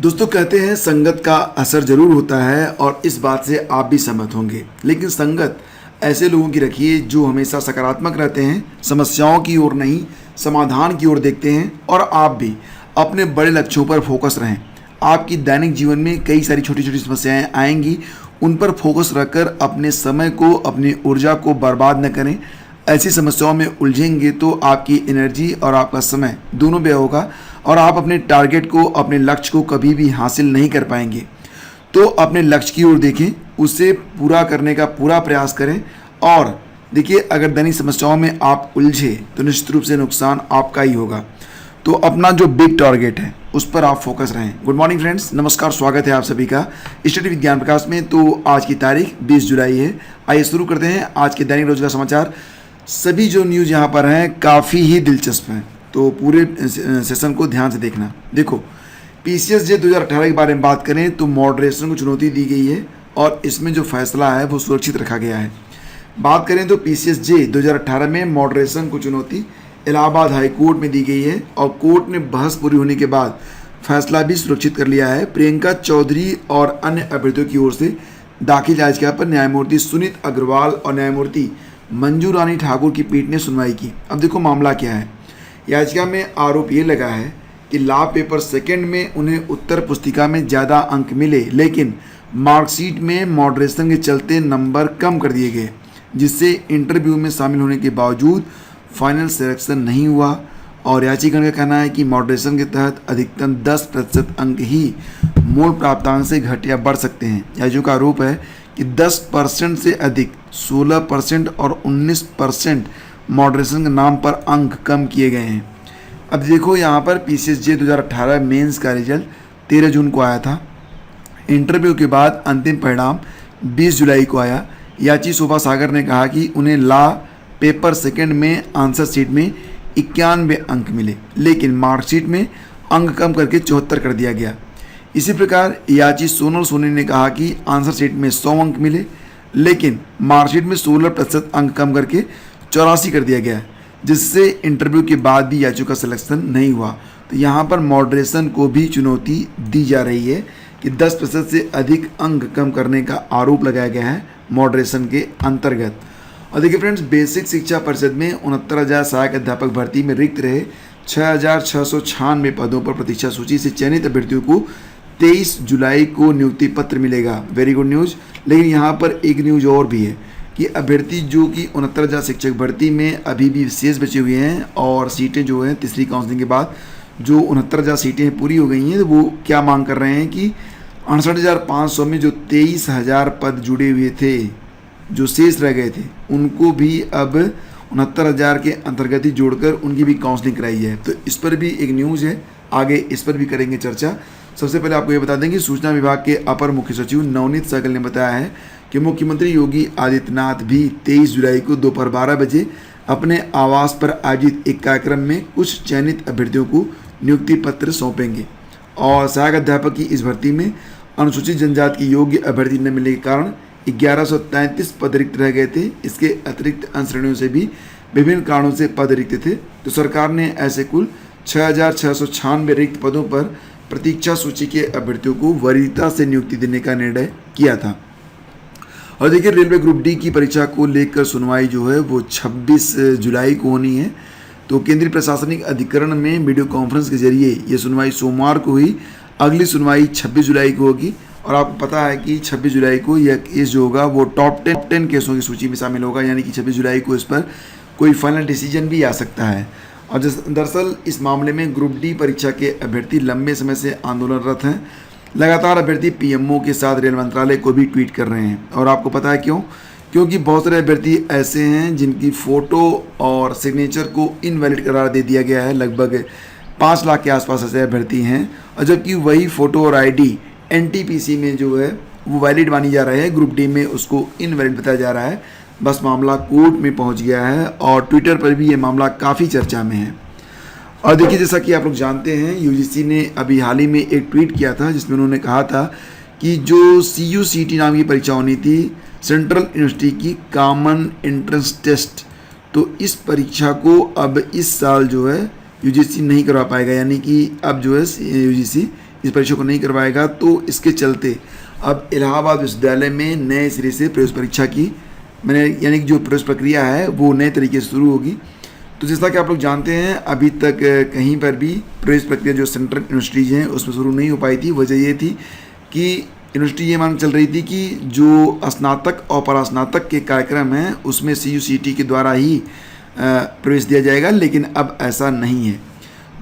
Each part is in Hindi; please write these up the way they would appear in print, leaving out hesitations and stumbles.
दोस्तों कहते हैं संगत का असर जरूर होता है और इस बात से आप भी सहमत होंगे। लेकिन संगत ऐसे लोगों की रखिए जो हमेशा सकारात्मक रहते हैं, समस्याओं की ओर नहीं समाधान की ओर देखते हैं और आप भी अपने बड़े लक्ष्यों पर फोकस रहें। आपकी दैनिक जीवन में कई सारी छोटी छोटी समस्याएं आएंगी, उन पर फोकस रखकर अपने समय को, अपनी ऊर्जा को बर्बाद न करें। ऐसी समस्याओं में उलझेंगे तो आपकी एनर्जी और आपका समय दोनों व्यय होगा और आप अपने टारगेट को, अपने लक्ष्य को कभी भी हासिल नहीं कर पाएंगे। तो अपने लक्ष्य की ओर देखें, उसे पूरा करने का पूरा प्रयास करें और देखिए, अगर दैनिक समस्याओं में आप उलझे तो निश्चित रूप से नुकसान आपका ही होगा। तो अपना जो बिग टारगेट है उस पर आप फोकस रहें। गुड मॉर्निंग फ्रेंड्स, नमस्कार, स्वागत है आप सभी का स्टडी विज्ञान प्रकाश में। तो आज की तारीख 20 जुलाई है। आइए शुरू करते हैं आज के दैनिक रोज का समाचार। सभी जो न्यूज़ यहाँ पर हैं काफ़ी ही दिलचस्प हैं, तो पूरे सेशन को ध्यान से देखना। देखो, PCSJ 2018 के बारे में बात करें तो मॉडरेशन को चुनौती दी गई है और इसमें जो फैसला है वो सुरक्षित रखा गया है। बात करें तो PCSJ 2018 में मॉडरेशन को चुनौती इलाहाबाद हाई कोर्ट में दी गई है और कोर्ट ने बहस पूरी होने के बाद फैसला भी सुरक्षित कर लिया है। प्रियंका चौधरी और अन्य अभ्यर्थियों की ओर से दाखिल याचिका पर न्यायमूर्ति सुनीत अग्रवाल और न्यायमूर्ति मंजू रानी ठाकुर की पीठ ने सुनवाई की। अब देखो मामला क्या है। याचिका में आरोप ये लगा है कि लॉ पेपर सेकंड में उन्हें उत्तर पुस्तिका में ज़्यादा अंक मिले, लेकिन मार्कशीट में मॉडरेशन के चलते नंबर कम कर दिए गए, जिससे इंटरव्यू में शामिल होने के बावजूद फाइनल सिलेक्शन नहीं हुआ। और याचिका का कहना है कि मॉडरेशन के तहत अधिकतम 10% अंक ही मूल प्राप्तांक से घट या बढ़ सकते हैं। याचिका का आरोप है कि 10% से अधिक 16% और 19% मॉडरेशन के नाम पर अंक कम किए गए हैं। अब देखो, यहाँ पर PCSJ 2018 मेंस का रिजल्ट 13 जून को आया था। इंटरव्यू के बाद अंतिम परिणाम 20 जुलाई को आया। याची शोभा सागर ने कहा कि उन्हें लॉ पेपर सेकंड में आंसर शीट में 91 अंक मिले, लेकिन मार्कशीट में अंक कम करके 74 कर दिया गया। इसी प्रकार याची सोनल सोनी ने कहा कि आंसर शीट में 100 अंक मिले, लेकिन मार्कशीट में 16% अंक कम करके 84 कर दिया गया, जिससे इंटरव्यू के बाद भी याचिका का सिलेक्शन नहीं हुआ। तो यहाँ पर मॉडरेशन को भी चुनौती दी जा रही है कि 10% से अधिक अंक कम करने का आरोप लगाया गया है मॉडरेशन के अंतर्गत। और देखिए फ्रेंड्स, बेसिक शिक्षा परिषद में 69,000 सहायक अध्यापक भर्ती में रिक्त रहे 6,696 पदों पर प्रतीक्षा सूची से चयनित अभ्यर्थियों को 23 जुलाई को नियुक्ति पत्र मिलेगा। Very good news. लेकिन यहाँ पर एक न्यूज़ और भी है कि अभ्यर्थी जो कि 69,000 शिक्षक भर्ती में अभी भी शेष बचे हुए हैं और सीटें जो हैं तीसरी काउंसलिंग के बाद जो 69,000 सीटें पूरी हो गई हैं, तो वो क्या मांग कर रहे हैं कि 68,500 में जो 23,000 पद जुड़े हुए थे, जो शेष रह गए थे, उनको भी अब 69,000 के अंतर्गत ही जोड़कर उनकी भी काउंसलिंग कराई जाए। तो इस पर भी एक न्यूज़ है, आगे इस पर भी करेंगे चर्चा। सबसे पहले आपको ये बता दें कि सूचना विभाग के अपर मुख्य सचिव नवनीत सहगल ने बताया है कि मुख्यमंत्री योगी आदित्यनाथ भी 23 जुलाई को दोपहर 12 बजे अपने आवास पर आयोजित एक कार्यक्रम में कुछ चयनित अभ्यर्थियों को नियुक्ति पत्र सौंपेंगे। और सहायक अध्यापक की इस भर्ती में अनुसूचित जनजाति की योग्य अभ्यर्थी न मिलने के कारण 1133 पद रिक्त रह गए थे। इसके अतिरिक्त अन्य श्रेणियों से भी विभिन्न कारणों से पद रिक्त थे। तो सरकार ने ऐसे कुल 6,696 रिक्त पदों पर प्रतीक्षा सूची के अभ्यर्थियों को वरीयता से नियुक्ति देने का निर्णय किया था। और देखिए, रेलवे ग्रुप डी की परीक्षा को लेकर सुनवाई जो है वो 26 जुलाई को होनी है। तो केंद्रीय प्रशासनिक अधिकरण में वीडियो कॉन्फ्रेंस के जरिए ये सुनवाई सोमवार को हुई। अगली सुनवाई 26 जुलाई को होगी और आपको पता है कि 26 जुलाई को यह केस जो होगा वो टॉप 10 केसों की सूची में शामिल होगा, यानी कि 26 जुलाई को इस पर कोई फाइनल डिसीजन भी आ सकता है। और दरअसल इस मामले में ग्रुप डी परीक्षा के अभ्यर्थी लंबे समय से आंदोलनरत हैं। लगातार अभ्यर्थी PMO के साथ रेल मंत्रालय को भी ट्वीट कर रहे हैं। और आपको पता है क्यों? क्योंकि बहुत सारे अभ्यर्थी ऐसे हैं जिनकी फ़ोटो और सिग्नेचर को इनवैलिड करार दे दिया गया है। लगभग 5 लाख के आसपास ऐसे अभ्यर्थी हैं, और जबकि वही फ़ोटो और ID NTPC में जो है वो वैलिड मानी जा रहे हैं, ग्रुप डी में उसको इनवैलिड बताया जा रहा है। बस मामला कोर्ट में पहुंच गया है और ट्विटर पर भी ये मामला काफ़ी चर्चा में है। और देखिए, जैसा कि आप लोग जानते हैं, UGC ने अभी हाल ही में एक ट्वीट किया था जिसमें उन्होंने कहा था कि जो CUCT नाम की परीक्षा होनी थी, सेंट्रल यूनिवर्सिटी की कॉमन एंट्रेंस टेस्ट, तो इस परीक्षा को अब इस साल जो है UGC नहीं करवा पाएगा, यानी कि अब जो है UGC इस परीक्षा को नहीं करवाएगा, तो इसके चलते अब इलाहाबाद विश्वविद्यालय में नए सिरे से प्रवेश परीक्षा की यानी कि जो प्रवेश प्रक्रिया है वो नए तरीके से शुरू होगी। तो जैसा कि आप लोग जानते हैं, अभी तक कहीं पर भी प्रवेश प्रक्रिया जो सेंट्रल यूनिवर्सिटीज़ हैं उसमें शुरू नहीं हो पाई थी। वजह ये थी कि यूनिवर्सिटी ये मान चल रही थी कि जो स्नातक और परास्नातक के कार्यक्रम हैं उसमें CUCT के द्वारा ही प्रवेश दिया जाएगा, लेकिन अब ऐसा नहीं है।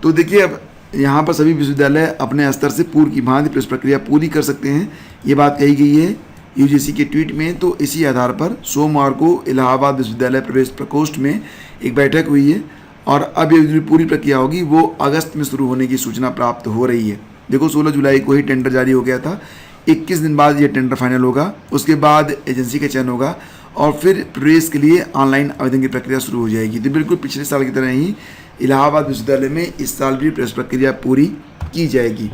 तो देखिए, अब यहाँ पर सभी विश्वविद्यालय अपने स्तर से पूर्व की भांति प्रवेश प्रक्रिया पूरी कर सकते हैं, ये बात कही गई है UGC के ट्वीट में। तो इसी आधार पर सोमवार को इलाहाबाद विश्वविद्यालय प्रवेश प्रकोष्ठ में एक बैठक हुई है और अब ये जो पूरी प्रक्रिया होगी वो अगस्त में शुरू होने की सूचना प्राप्त हो रही है। देखो, 16 जुलाई को ही टेंडर जारी हो गया था, 21 दिन बाद ये टेंडर फाइनल होगा, उसके बाद एजेंसी का चयन होगा और फिर प्रवेश के लिए ऑनलाइन आवेदन की प्रक्रिया शुरू हो जाएगी। तो बिल्कुल पिछले साल की तरह ही इलाहाबाद विश्वविद्यालय में इस साल भी प्रवेश प्रक्रिया पूरी की जाएगी।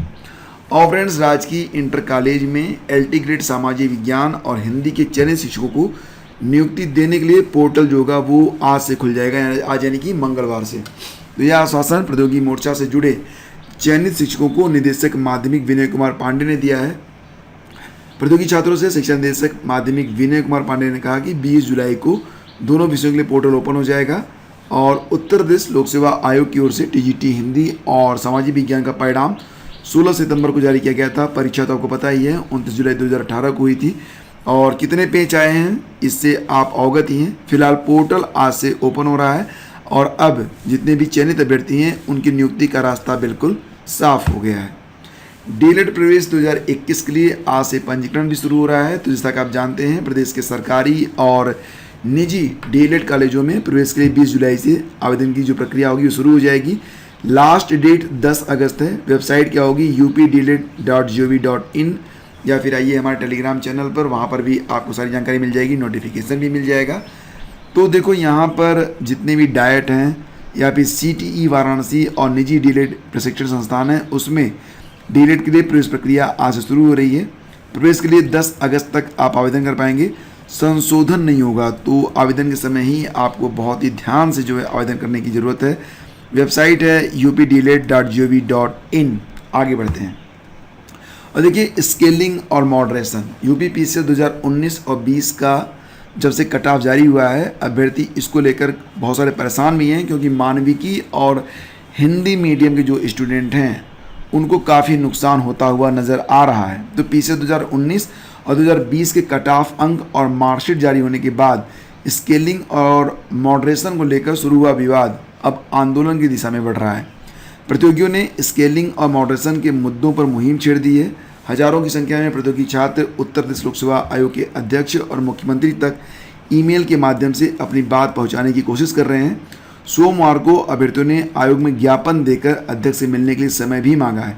और फ्रेंड्स, राजकीय इंटर कॉलेज में LT ग्रेड सामाजिक विज्ञान और हिंदी के चयनित शिक्षकों को नियुक्ति देने के लिए पोर्टल जो होगा वो आज से खुल जाएगा, आज यानी कि मंगलवार से। तो यह आश्वासन प्रौद्योगिकी मोर्चा से जुड़े चयनित शिक्षकों को निदेशक माध्यमिक विनय कुमार पांडे ने दिया है। प्रौद्योगिकी छात्रों से शिक्षा निदेशक माध्यमिक विनय कुमार पांडे ने कहा कि 20 जुलाई को दोनों विषयों के लिए पोर्टल ओपन हो जाएगा और उत्तर प्रदेश लोक सेवा आयोग की ओर से TGT हिंदी और सामाजिक विज्ञान का परिणाम 16 सितंबर को जारी किया गया था। परीक्षा तो आपको पता ही है 29 जुलाई 2018 को हुई थी और कितने पेज आए हैं इससे आप अवगत ही हैं। फिलहाल पोर्टल आज से ओपन हो रहा है और अब जितने भी चयनित अभ्यर्थी हैं उनकी नियुक्ति का रास्ता बिल्कुल साफ हो गया है। DLED प्रवेश 2021 के लिए आज से पंजीकरण भी शुरू हो रहा है। तो जैसा कि आप जानते हैं, प्रदेश के सरकारी और निजी DLED कॉलेजों में प्रवेश के लिए 20 जुलाई से आवेदन की जो प्रक्रिया होगी वो शुरू हो जाएगी। लास्ट डेट 10 अगस्त है। वेबसाइट क्या होगी updled.gov.in या फिर आइए हमारे टेलीग्राम चैनल पर, वहाँ पर भी आपको सारी जानकारी मिल जाएगी, नोटिफिकेशन भी मिल जाएगा। तो देखो, यहाँ पर जितने भी डाइट हैं या फिर CTE वाराणसी और निजी DLED प्रशिक्षण संस्थान हैं उसमें DLED के लिए प्रवेश प्रक्रिया आज से शुरू हो रही है। प्रवेश के लिए 10 अगस्त तक आप आवेदन कर पाएंगे। संशोधन नहीं होगा, तो आवेदन के समय ही आपको बहुत ही ध्यान से जो है आवेदन करने की ज़रूरत है। वेबसाइट है updled.gov.in। आगे बढ़ते हैं और देखिए, स्केलिंग और मॉडरेशन UPPSC 2019 और 20 का जब से कट ऑफ जारी हुआ है, अभ्यर्थी इसको लेकर बहुत सारे परेशान भी हैं क्योंकि मानविकी और हिंदी मीडियम के जो स्टूडेंट हैं उनको काफ़ी नुकसान होता हुआ नज़र आ रहा है। तो PCS 2019 और 2020 के कट ऑफ अंक और मार्कशीट जारी होने के बाद स्केलिंग और मॉडरेशन को लेकर शुरू हुआ विवाद अब आंदोलन की दिशा में बढ़ रहा है। प्रतियोगियों ने स्केलिंग और मॉडरेशन के मुद्दों पर मुहिम छेड़ दी है। हजारों की संख्या में प्रतियोगी छात्र उत्तर प्रदेश लोक सेवा आयोग के अध्यक्ष और मुख्यमंत्री तक ईमेल के माध्यम से अपनी बात पहुंचाने की कोशिश कर रहे हैं। सोमवार को अभ्यर्थियों ने आयोग में ज्ञापन देकर अध्यक्ष से मिलने के लिए समय भी मांगा है।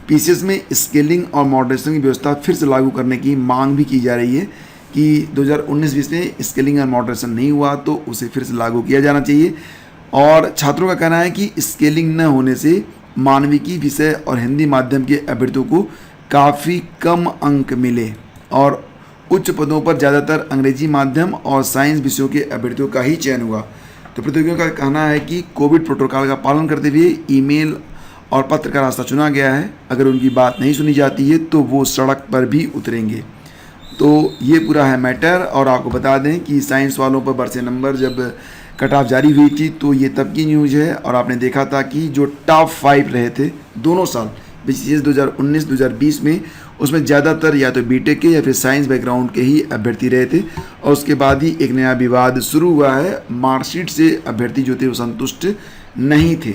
PCS में स्केलिंग और मॉडरेशन की व्यवस्था फिर से लागू करने की मांग भी की जा रही है कि 2019-20 में स्केलिंग और मॉडरेशन नहीं हुआ तो उसे फिर से लागू किया जाना चाहिए। और छात्रों का कहना है कि स्केलिंग न होने से मानविकी विषय और हिंदी माध्यम के अभ्यर्थियों को काफ़ी कम अंक मिले और उच्च पदों पर ज़्यादातर अंग्रेजी माध्यम और साइंस विषयों के अभ्यर्थियों का ही चयन हुआ। तो प्रतियोगियों का कहना है कि कोविड प्रोटोकॉल का पालन करते हुए ईमेल और पत्र का रास्ता चुना गया है। अगर उनकी बात नहीं सुनी जाती है तो वो सड़क पर भी उतरेंगे। तो ये पूरा है मैटर। और आपको बता दें कि साइंस वालों पर बरसे नंबर जब कट ऑफ जारी हुई थी तो ये तब की न्यूज़ है और आपने देखा था कि जो टॉप 5 रहे थे दोनों साल PCS 2019-2020 में, उसमें ज़्यादातर या तो बीटेक के या फिर साइंस बैकग्राउंड के ही अभ्यर्थी रहे थे। और उसके बाद ही एक नया विवाद शुरू हुआ है। मार्कशीट से अभ्यर्थी जो थे वो संतुष्ट नहीं थे।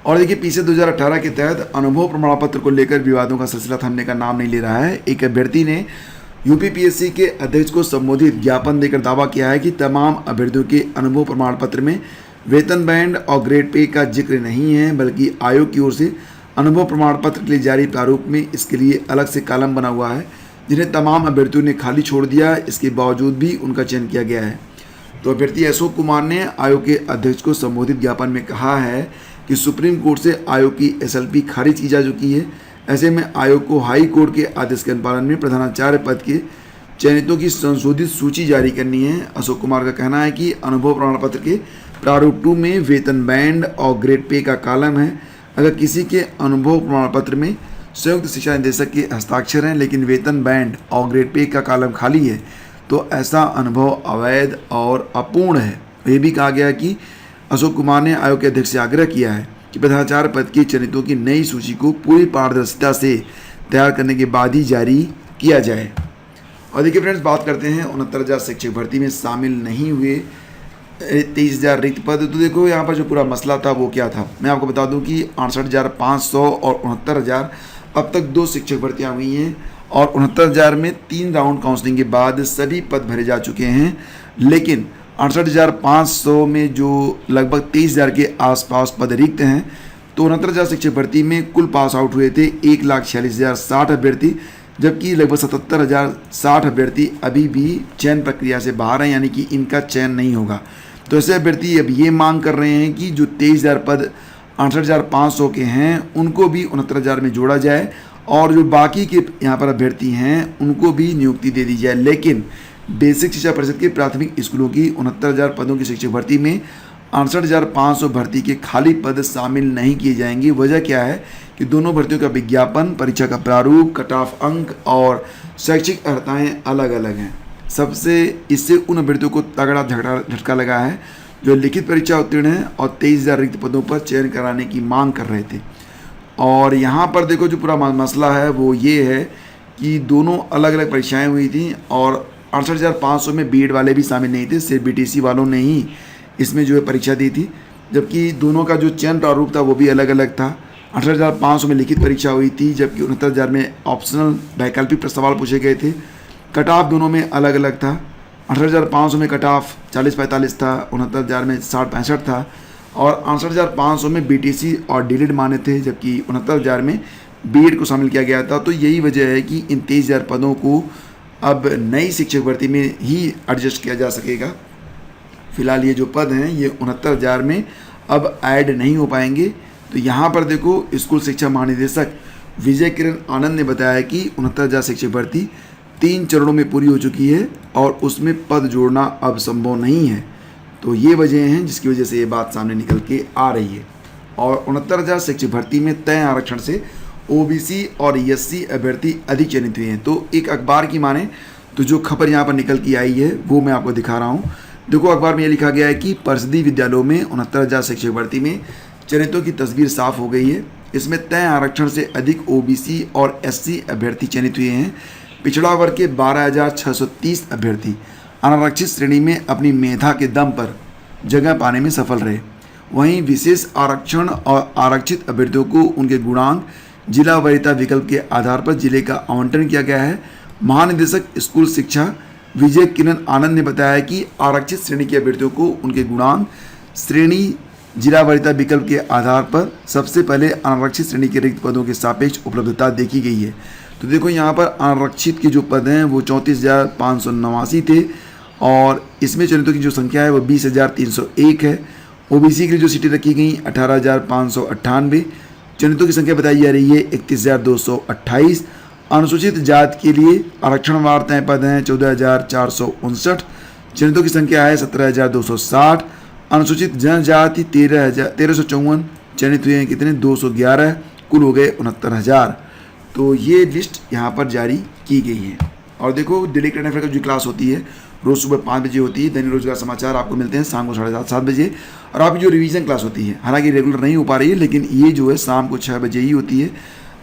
और देखिए, PCS 2018 के तहत अनुभव प्रमाण पत्र को लेकर विवादों का सिलसिला थमने का नाम नहीं ले रहा है। एक अभ्यर्थी ने UPPSC के अध्यक्ष को संबोधित ज्ञापन देकर दावा किया है कि तमाम अभ्यर्थियों के अनुभव प्रमाण पत्र में वेतन बैंड और ग्रेड पे का जिक्र नहीं है, बल्कि आयोग की ओर से अनुभव प्रमाण पत्र के लिए जारी प्रारूप में इसके लिए अलग से कॉलम बना हुआ है, जिन्हें तमाम अभ्यर्थियों ने खाली छोड़ दिया। इसके बावजूद भी उनका चयन किया गया है। तो अभ्यर्थी अशोक कुमार ने आयोग के अध्यक्ष को संबोधित ज्ञापन में कहा है कि सुप्रीम कोर्ट से आयोग की SLP खारिज की जा चुकी है। ऐसे में आयोग को हाई कोर्ट के आदेश के अनुपालन में प्रधानाचार्य पद के चयनितों की संशोधित सूची जारी करनी है। अशोक कुमार का कहना है कि अनुभव प्रमाण पत्र के प्रारूप 2 में वेतन बैंड और ग्रेड पे का कॉलम है। अगर किसी के अनुभव प्रमाण पत्र में संयुक्त शिक्षा निदेशक के हस्ताक्षर हैं, लेकिन वेतन बैंड और ग्रेड पे का कॉलम खाली है, तो ऐसा अनुभव अवैध और अपूर्ण है। ये भी कहा गया कि अशोक कुमार ने आयोग के अध्यक्ष से आग्रह किया है कि प्रधानाचार्य पद के चयनितों की नई सूची को पूरी पारदर्शिता से तैयार करने के बाद ही जारी किया जाए। और देखिए फ्रेंड्स, बात करते हैं 69,000 शिक्षक भर्ती में शामिल नहीं हुए 23,000 रिक्त पद। तो देखो यहाँ पर जो पूरा मसला था वो क्या था, मैं आपको बता दूं कि 68,500 और 69,000 अब तक 2 शिक्षक भर्तियाँ हुई हैं और 69,000 में 3 राउंड काउंसलिंग के बाद सभी पद भरे जा चुके हैं। लेकिन 68,500 में जो लगभग 23,000 के आसपास पद रिक्त हैं, तो 69,000 शिक्षक भर्ती में कुल पास आउट हुए थे 1,46,060 अभ्यर्थी, जबकि लगभग 77,060 अभ्यर्थी अभी भी चयन प्रक्रिया से बाहर हैं, यानी कि इनका चयन नहीं होगा। तो ऐसे अभ्यर्थी अब ये मांग कर रहे हैं कि जो 23,000 पद 68,500 के हैं उनको भी 69,000 में जोड़ा जाए और जो बाकी के यहाँ पर अभ्यर्थी हैं उनको भी नियुक्ति दे दी जाए। लेकिन बेसिक शिक्षा परिषद के प्राथमिक स्कूलों की 69,000 पदों की शिक्षक भर्ती में 68,500 भर्ती के खाली पद शामिल नहीं किए जाएंगे। वजह क्या है कि दोनों भर्तियों का विज्ञापन, परीक्षा का प्रारूप, कट ऑफ अंक और शैक्षिक अर्हताएँ अलग अलग हैं। सबसे इससे उन अभ्यर्थियों को तगड़ा झटका लगा है जो लिखित परीक्षा उत्तीर्ण हैं और 23,000 रिक्त पदों पर चयन कराने की मांग कर रहे थे। और यहाँ पर देखो जो पूरा मसला है वो ये है कि दोनों अलग अलग परीक्षाएं हुई थी और 68,500 में बीएड वाले भी शामिल नहीं थे, सिर्फ बीटीसी वालों ने ही इसमें जो है परीक्षा दी थी, जबकि दोनों का जो चयन प्रारूप था वो भी अलग अलग था। 68,500 में लिखित परीक्षा हुई थी, जबकि 69,000 में ऑप्शनल वैकल्पिक सवाल पूछे गए थे। कट ऑफ दोनों में अलग अलग था। 68,500 में कट ऑफ 40-45 था, 69,000 में 60-65 था और 68,500 में बीटीसी और डीलिट माने थे, जबकि 69,000 में बीएड को शामिल किया गया था। तो यही वजह है कि इन 23,000 पदों को अब नई शिक्षक भर्ती में ही एडजस्ट किया जा सकेगा। फिलहाल ये जो पद हैं ये 69,000 में अब ऐड नहीं हो पाएंगे। तो यहाँ पर देखो स्कूल शिक्षा महानिदेशक विजय किरण आनंद ने बताया कि 69,000 शिक्षक भर्ती 3 चरणों में पूरी हो चुकी है और उसमें पद जोड़ना अब संभव नहीं है। तो ये वजह हैं जिसकी वजह से ये बात सामने निकल के आ रही है। और 69,000 शिक्षक भर्ती में तय आरक्षण से ओबीसी और एससी अभ्यर्थी अधिक चयनित हुए हैं। तो एक अखबार की माने तो जो खबर यहाँ पर निकल के आई है वो मैं आपको दिखा रहा हूँ। देखो अखबार में ये लिखा गया है कि परिषदीय विद्यालयों में 69,000 शिक्षक भर्ती में चयनितों की तस्वीर साफ हो गई है। इसमें तय आरक्षण से अधिक ओबीसी और एससी अभ्यर्थी चयनित हुए हैं। पिछड़ा वर्ग के 12,630 अभ्यर्थी अनारक्षित श्रेणी में अपनी मेधा के दम पर जगह पाने में सफल रहे। वहीं विशेष आरक्षण और आरक्षित अभ्यर्थियों को उनके गुणांक, जिला वरीयता विकल्प के आधार पर जिले का आवंटन किया गया है। महानिदेशक स्कूल शिक्षा विजय किरण आनंद ने बताया कि आरक्षित श्रेणी के अभ्यर्थियों को उनके गुणांक, श्रेणी, जिला वरीयता विकल्प के आधार पर सबसे पहले अनारक्षित श्रेणी के रिक्त पदों के सापेक्ष उपलब्धता देखी गई है। तो देखो यहाँ पर अनारक्षित के जो पद हैं वो 34,589 थे और इसमें चयनितों की जो संख्या है वो 20,301 है। ओबीसी की जो सीटें रखी गई 18,598, चयनितों की संख्या बताई जा रही है 31,228। अनुसूचित जाति के लिए आरक्षणवार तय पद हैं 14,459, चयनितों की संख्या है 17,260। अनुसूचित जनजाति 1354, चयनित हुए हैं कितने 211, कुल हो गए 69,000। तो ये लिस्ट यहाँ पर जारी की गई है। और देखो डेली करंट अफेयर की जो क्लास होती है रोज़ सुबह 5 बजे होती है। दैनिक रोजगार समाचार आपको मिलते हैं शाम को 7:30 बजे। और आपकी जो रिवीजन क्लास होती है हालांकि रेगुलर नहीं हो पा रही है, लेकिन ये जो है शाम को 6 बजे ही होती है।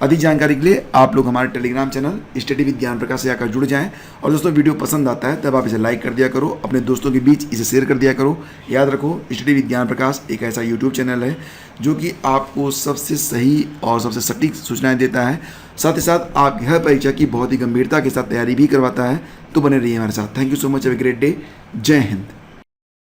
अधिक जानकारी के लिए आप लोग हमारे टेलीग्राम चैनल स्टडी विद ज्ञान प्रकाश से आकर जुड़ जाएं। और दोस्तों वीडियो पसंद आता है तब आप इसे लाइक कर दिया करो, अपने दोस्तों के बीच इसे शेयर कर दिया करो। याद रखो स्टडी विद ज्ञान प्रकाश एक ऐसा यूट्यूब चैनल है जो कि आपको सबसे सही और सबसे सटीक सूचनाएं देता है, साथ ही साथ आपकी हर परीक्षा की बहुत ही गंभीरता के साथ तैयारी भी करवाता है। तो बने रहिए हमारे साथ। Thank you so much, have a great day. जय हिंद।